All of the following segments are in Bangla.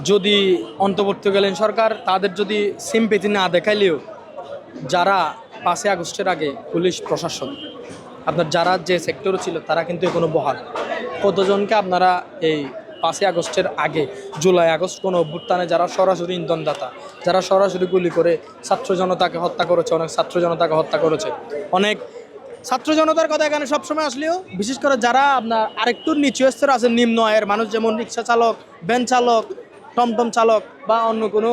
যদি অন্তর্বর্তীকালীন সরকার তাদের যদি সিম্পেথি না দেখাইলেও যারা 5ই আগস্টের আগে পুলিশ প্রশাসন আপনার যারা যে সেক্টরে ছিল তারা কিন্তু এখনো বহাল। কতজনকে আপনারা এই 5ই আগস্টের আগে জুলাই আগস্ট কোনো অভ্যুত্থানে যারা সরাসরি ইন্ধনদাতা, যারা সরাসরি গুলি করে ছাত্র জনতাকে হত্যা করেছে, অনেক ছাত্র জনতাকে হত্যা করেছে, অনেক ছাত্র জনতার কথা এখানে সবসময় আসলেও বিশেষ করে যারা আপনার আরেকটু নিচু স্তরে আছে, নিম্ন আয়ের মানুষ, যেমন রিক্সা চালক, ভ্যান চালক, টমটম চালক বা অন্য কোনো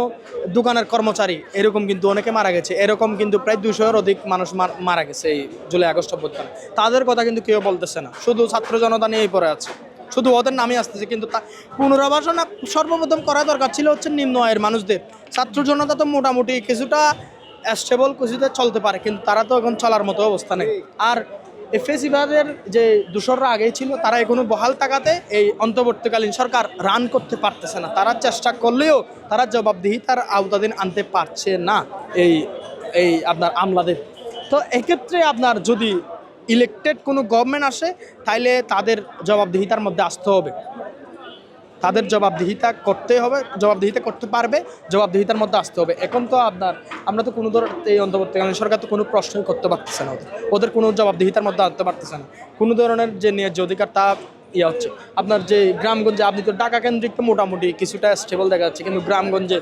দোকানের কর্মচারী, এরকম কিন্তু অনেকে মারা গেছে। এরকম কিন্তু প্রায় 200-এর অধিক মানুষ মারা গেছে এই জুলাই আগস্ট অভ্যুত্থানে। তাদের কথা কিন্তু কেউ বলতেছে না, শুধু ছাত্র জনতা নিয়েই পড়ে আছে, শুধু ওদের নামে আসতেছে। কিন্তু তা পুনর্বাসন সর্বপ্রথম করা দরকার ছিল হচ্ছে নিম্ন আয়ের মানুষদের। ছাত্র জনতা তো মোটামুটি কিছুটা স্টেবল, কিছুটা চলতে পারে, কিন্তু তারা তো এখন চলার মতো অবস্থা নেই। আর ফেসিবাদের যে দূষররা আগেই ছিল তারা এখনো বহাল থাকাতে এই অন্তর্বর্তীকালীন সরকার রান করতে পারতেছে না। তারা চেষ্টা করলেও তারা জবাবদিহিতার আওতাধীন আনতে পারছে না এই এই আপনার আমলাদের। তো এক্ষেত্রে আপনার যদি ইলেকটেড কোনো গভর্নমেন্ট আসে তাইলে তাদের জবাবদিহিতার মধ্যে আসতে হবে, তাদের জবাবদিহিতা করতে হবে, জবাবদিহিতা করতে পারবে, জবাবদিহিতার মধ্যে আসতে হবে। এখন তো আপনার আমরা তো কোনো ধরনের এই অন্তর্বর্তীকালীন সরকার তো কোনো প্রশ্নই করতে পারতেছে না, ওদের কোনো জবাবদিহিতার মধ্যে আনতে পারতেছে না। কোনো ধরনের যে ন্যায্য অধিকার তা হচ্ছে। আপনার যে গ্রামগঞ্জে আপনি তো ঢাকা কেন্দ্রিক তো মোটামুটি কিছুটা স্টেবল দেখা যাচ্ছে, কিন্তু গ্রামগঞ্জে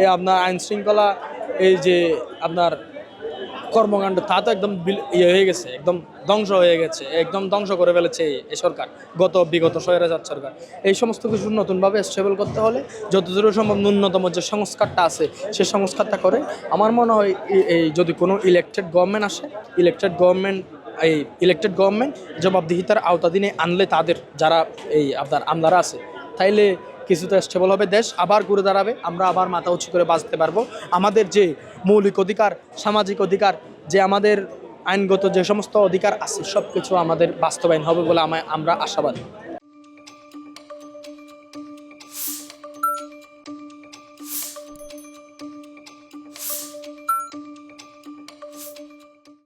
এই আপনার আইন শৃঙ্খলা, এই যে আপনার কর্মকাণ্ড তা তো একদম হয়ে গেছে, একদম ধ্বংস হয়ে গেছে, একদম ধ্বংস করে ফেলেছে এই সরকার, বিগত স্বৈরাচার সরকার। এই সমস্ত কিছু নতুনভাবে স্টেবল করতে হলে যতদূর সম্ভব ন্যূনতম যে সংস্কারটা আছে সে সংস্কারটা করে আমার মনে হয় এই যদি কোনো ইলেকটেড গভর্নমেন্ট আসে, ইলেকটেড গভর্নমেন্ট জবাবদিহিতার আওতাধীনে আনলে তাদের যারা এই আপনার আমলারা আছে, তাইলে কিছুটা স্টেবল হবে, দেশ আবার ঘুরে দাঁড়াবে, আমরা আবার মাথা উঁচু করে বাঁচতে পারবো। আমাদের যে মৌলিক অধিকার, সামাজিক অধিকার, যে আমাদের আইনগত যে সমস্ত অধিকার আছে সব কিছু আমাদের বাস্তবায়ন হবে বলে আমরা আশাবাদী।